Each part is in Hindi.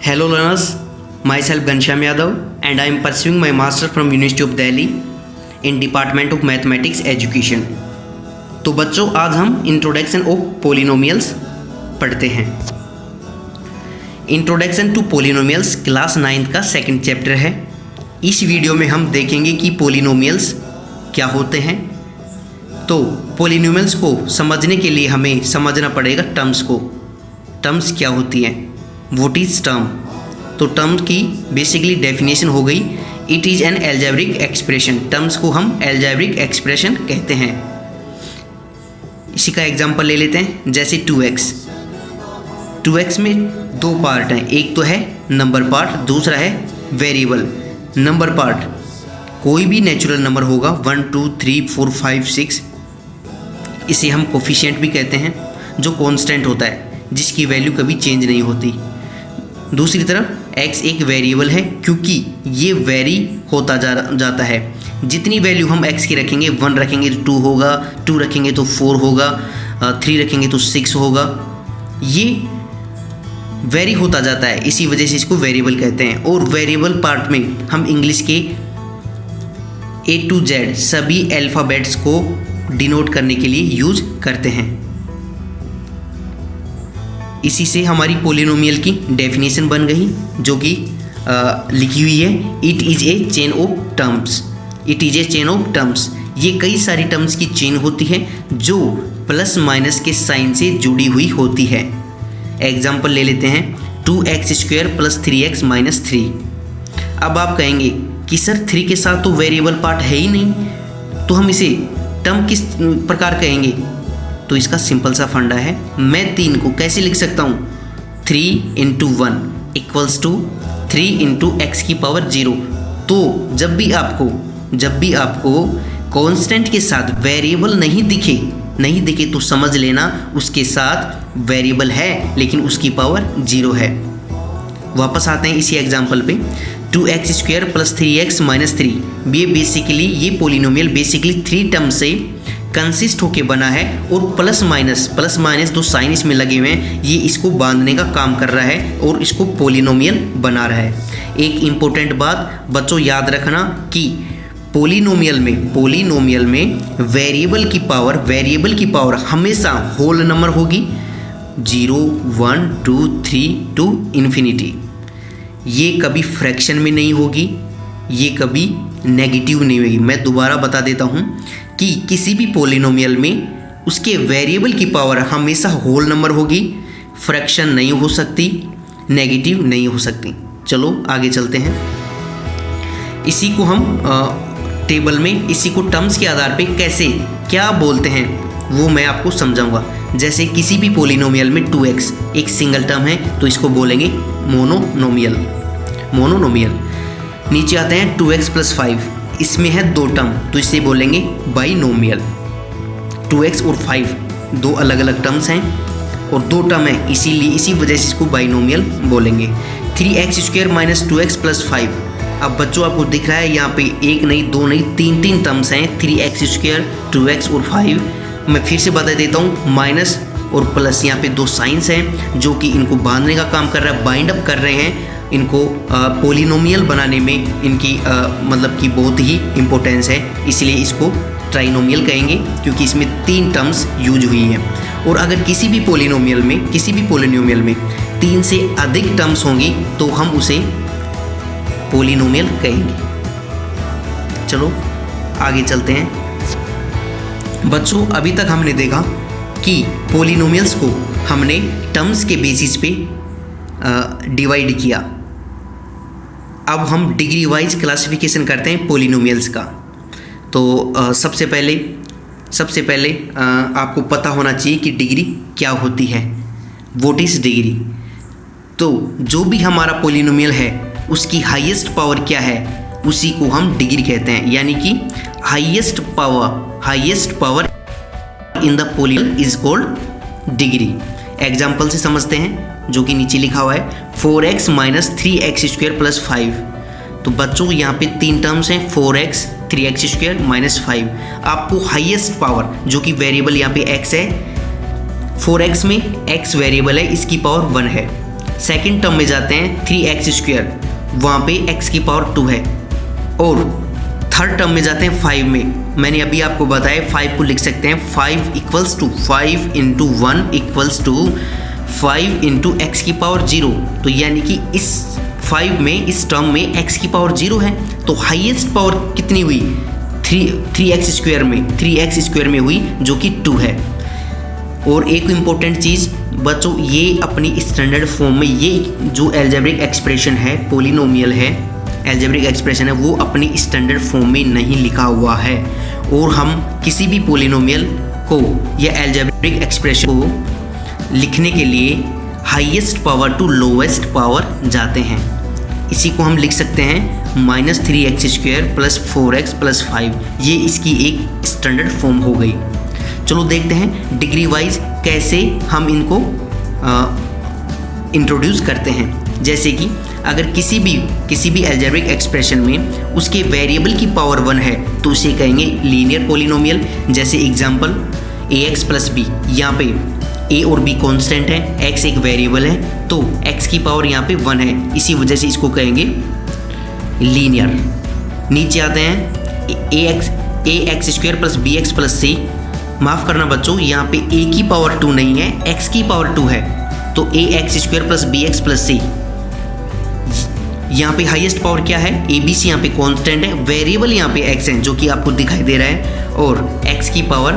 Hello learners, myself Ghanshyam Yadav and I am pursuing my master from University of Delhi in Department of Mathematics Education। तो बच्चों आज हम इंट्रोडक्शन ऑफ पोलिनोमियल्स पढ़ते हैं। इंट्रोडक्शन टू पोलिनोमियल्स क्लास 9 का सेकंड चैप्टर है। इस वीडियो में हम देखेंगे कि पोलिनोमियल्स क्या होते हैं। तो पोलिनोमियल्स को समझने के लिए हमें समझना पड़ेगा टर्म्स को। टर्म्स क्या होती हैं, व्हाट इज़ टर्म। तो टर्म की बेसिकली डेफिनेशन हो गई, it is an algebraic expression. Terms को हम एल्जेब्रिक एक्सप्रेशन कहते हैं। इसी का एग्जांपल ले लेते हैं, जैसे 2x। 2x में दो पार्ट हैं, एक तो है नंबर पार्ट, दूसरा है वेरिएबल। नंबर पार्ट कोई भी नेचुरल नंबर होगा, 1 2 3 4 5 6, इसे हम कोफिशिएंट भी कहते हैं, जो कांस्टेंट होता है, जिसकी वैल्यू कभी चेंज नहीं होती। दूसरी तरफ x एक वेरिएबल है, क्योंकि ये वेरी होता जाता है। जितनी वैल्यू हम x की रखेंगे, 1 रखेंगे तो 2 होगा, 2 रखेंगे तो 4 होगा, 3 रखेंगे तो 6 होगा। ये वेरी होता जाता है, इसी वजह से इसको वेरिएबल कहते हैं। और वेरिएबल पार्ट में हम इंग्लिश के A to Z सभी अल्फ़ाबेट्स को डिनोट करने के लिए यूज करते हैं। इसी से हमारी पोलिनोमियल की डेफिनेशन बन गई, जो कि लिखी हुई है, it is a chain of terms. It is a chain of terms. ये कई सारी टर्म्स की चेन होती है जो प्लस माइनस के साइन से जुड़ी हुई होती है। एग्जाम्पल ले लेते हैं, 2x² + 3x - 3। अब आप कहेंगे कि सर 3 के साथ तो वेरिएबल पार्ट है ही नहीं, तो हम इसे टर्म किस प्रकार कहेंगे। तो इसका सिंपल सा फंडा है, मैं 3 को कैसे लिख सकता हूँ, 3 × 1 = 3 × x⁻0। तो जब भी आपको कांस्टेंट के साथ वेरिएबल नहीं दिखे तो समझ लेना उसके साथ वेरिएबल है, लेकिन उसकी पावर 0 है। वापस आते हैं इसी एग्जाम्पल पे, 2x² + 3x - 3। ये पोलिनोमियल बेसिकली 3 टर्म से कंसिस्ट होके बना है, और प्लस माइनस दो साइन इसमें लगे हुए हैं, ये इसको बांधने का काम कर रहा है और इसको पोलिनोमियल बना रहा है। एक इम्पोर्टेंट बात बच्चों याद रखना कि पोलिनोमियल में वेरिएबल की पावर हमेशा होल नंबर होगी, 0 1 2 3 टू इन्फिनिटी। ये कभी फ्रैक्शन में नहीं होगी, ये कभी नेगेटिव नहीं होगी। मैं दोबारा बता देता हूँ कि किसी भी पोलिनोमियल में उसके वेरिएबल की पावर हमेशा होल नंबर होगी, फ्रैक्शन नहीं हो सकती, नेगेटिव नहीं हो सकती। चलो आगे चलते हैं। इसी को हम टेबल में इसी को टर्म्स के आधार पे कैसे क्या बोलते हैं वो मैं आपको समझाऊंगा। जैसे किसी भी पोलिनोमियल में 2x एक सिंगल टर्म है, तो इसको बोलेंगे मोनोनोमियल। नीचे आते हैं 2x + 5, इसमें है 2 टर्म, तो इसे बोलेंगे बाइनोमियल। 2x और 5 दो अलग अलग टर्म्स हैं और 2 टर्म है, इसीलिए इसी वजह से इसको बाइनोमियल बोलेंगे। 3x² - 2x + 5। अब बच्चों आपको दिख रहा है यहाँ पे 1 नहीं 2 नहीं 3 टर्म्स हैं, 3x², 2x और 5। मैं फिर से बता देता हूँ, माइनस और प्लस यहाँ पे 2 साइंस हैं जो कि इनको बांधने का काम कर रहा है, बाइंड अप कर रहे हैं। इनको पोलिनोमियल बनाने में इनकी मतलब कि बहुत ही इम्पोर्टेंस है, इसलिए इसको ट्राइनोमियल कहेंगे, क्योंकि इसमें 3 टर्म्स यूज हुई हैं। और अगर किसी भी पोलिनोमियल में 3 से अधिक टर्म्स होंगी तो हम उसे पोलिनोमियल कहेंगे। चलो आगे चलते हैं। बच्चों अभी तक हमने देखा कि पोलिनोमियल्स को हमने टर्म्स के बेसिस पे डिवाइड किया। अब हम डिग्री वाइज क्लासिफिकेशन करते हैं पोलिनोमियल्स का। तो सबसे पहले आपको पता होना चाहिए कि डिग्री क्या होती है, व्हाट इज़ डिग्री। तो जो भी हमारा पोलिनोमियल है उसकी हाईएस्ट पावर क्या है, उसी को हम डिग्री कहते हैं। यानी कि highest power in the polynomial is called degree. Example से समझते हैं, जो कि नीचे लिखा हुआ है, 4x - 3x² + 5। तो बच्चों यहाँ पे 3 टर्म्स हैं, 4x 3x² - 5। आपको हाईएस्ट पावर, जो कि वेरिएबल यहाँ पे x है, 4x में x वेरिएबल है, इसकी पावर 1 है। सेकंड टर्म में जाते हैं 3x², वहाँ पे x की पावर 2 है। और थर्ड टर्म में जाते हैं 5 में, मैंने अभी आपको बताया 5 को लिख सकते हैं 5 equals to 5 into 1 equals to 5 into X की पावर 0। तो यानी कि इस 5 में, इस टर्म में x की पावर 0 है, तो हाईएस्ट पावर कितनी हुई 3x² में हुई, जो कि 2 है। और एक इम्पोर्टेंट चीज़ बच्चों, ये अपनी स्टैंडर्ड फॉर्म में, ये जो एल्जेब्रिक एक्सप्रेशन है, पोलिनोमियल है, एल्जेब्रिक एक्सप्रेशन है, वो अपनी स्टैंडर्ड फॉर्म में नहीं लिखा हुआ है। और हम किसी भी पोलिनोमियल को या एल्जेब्रिक एक्सप्रेशन को लिखने के लिए highest power to lowest power जाते हैं। इसी को हम लिख सकते हैं -3x² + 4x + 5। ये इसकी एक स्टैंडर्ड फॉर्म हो गई। चलो देखते हैं डिग्री वाइज कैसे हम इनको इंट्रोड्यूस करते हैं। जैसे कि अगर किसी भी एल्जेब्रिक एक्सप्रेशन में उसके वेरिएबल की पावर 1 है तो उसे कहेंगे लीनियर पोलिनोमियल। जैसे एग्जांपल ax + b, यहाँ पे a और b कांस्टेंट है, x एक वेरिएबल है, तो x की पावर यहाँ पे 1 है, इसी वजह से इसको कहेंगे लीनियर। नीचे आते हैं ax² + bx + c। माफ़ करना बच्चों, यहाँ पे a की पावर 2 नहीं है, x की पावर 2 है, तो ax² + bx + c। यहाँ पे हाईएस्ट पावर क्या है, abc यहाँ पे कांस्टेंट है, वेरिएबल यहाँ पे x है जो कि आपको दिखाई दे रहा है, और x की पावर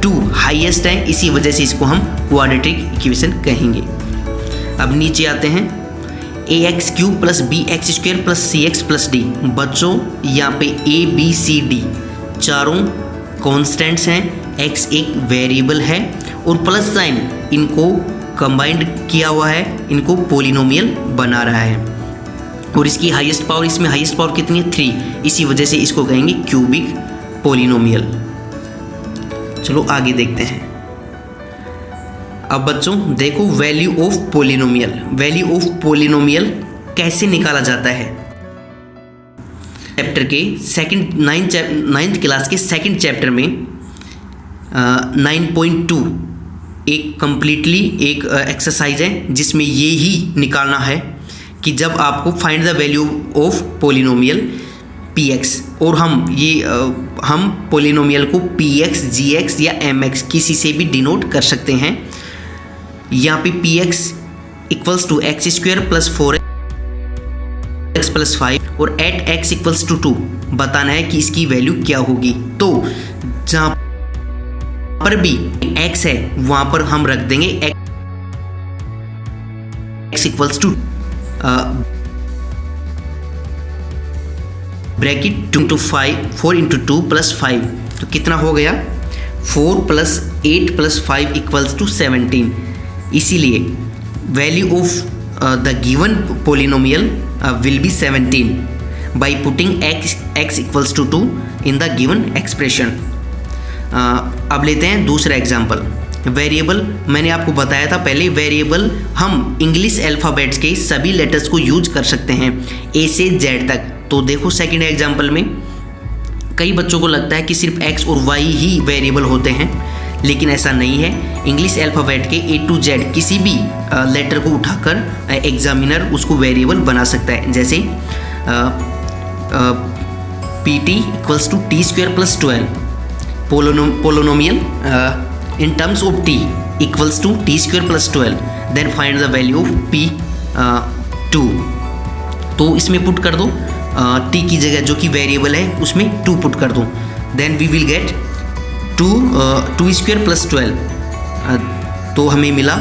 2 हाईएस्ट है, इसी वजह से इसको हम क्वाड्रेटिक इक्वेशन कहेंगे। अब नीचे आते हैं ax³ + bx² + cx + d। बच्चों यहाँ पे a b c d चारों कॉन्स्टेंट्स हैं, x एक वेरिएबल है, और प्लस साइन इनको कंबाइंड किया हुआ है, इनको पोलिनोमियल बना रहा है। और इसकी हाईएस्ट पावर, इसमें हाईएस्ट पावर कितनी है 3, इसी वजह से इसको कहेंगे क्यूबिक पोलिनोमियल। चलो आगे देखते हैं। अब बच्चों देखो value of polynomial. Value of polynomial कैसे निकाला जाता है। चैप्टर के नाइन्थ क्लास के सेकंड चैप्टर में 9.2 एक कंप्लीटली एक एक्सरसाइज है जिसमें ये ही निकालना है कि जब आपको find the value of polynomial px, और हम पोलिनोमियल को px, gx या mx किसी से भी डिनोट कर सकते हैं। यहाँ पे px = x² + 4x + 5 और @x = 2 बताना है कि इसकी वैल्यू क्या होगी। तो जहाँ पर भी x है वहाँ पर हम रख देंगे x = ब्रैकेट 4 × 2 + 5, तो कितना हो गया 4 + 8 + 5 = 17। इसीलिए value of the given polynomial will be 17 by putting x = 2 in the given expression. अब लेते हैं दूसरा एग्जाम्पल। वेरिएबल मैंने आपको बताया था पहले, वेरिएबल हम इंग्लिश अल्फ़ाबेट्स के सभी लेटर्स को यूज कर सकते हैं A से Z तक। तो देखो सेकंड एग्जांपल में कई बच्चों को लगता है कि सिर्फ x और y ही वेरिएबल होते हैं, लेकिन ऐसा नहीं है। इंग्लिश अल्फ़ाबेट के A to Z किसी भी लेटर को उठाकर एग्जामिनर उसको वेरिएबल बना सकता है। जैसे pt = t² + 12, polynomial in terms of t equals to t² + 12, then find the value of p2। तो इसमें पुट कर दो t की जगह जो कि वेरिएबल है उसमें 2 पुट कर दो, then we will get 2² + 12, तो हमें मिला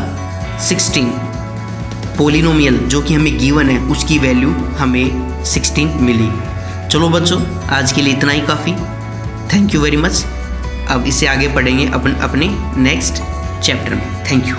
16। पोलिनोमियल जो कि हमें गिवन है उसकी वैल्यू हमें 16 मिली। चलो बच्चों आज के लिए इतना ही काफ़ी, थैंक यू वेरी मच। अब इससे आगे पढ़ेंगे अपने नेक्स्ट चैप्टर में। Thank you.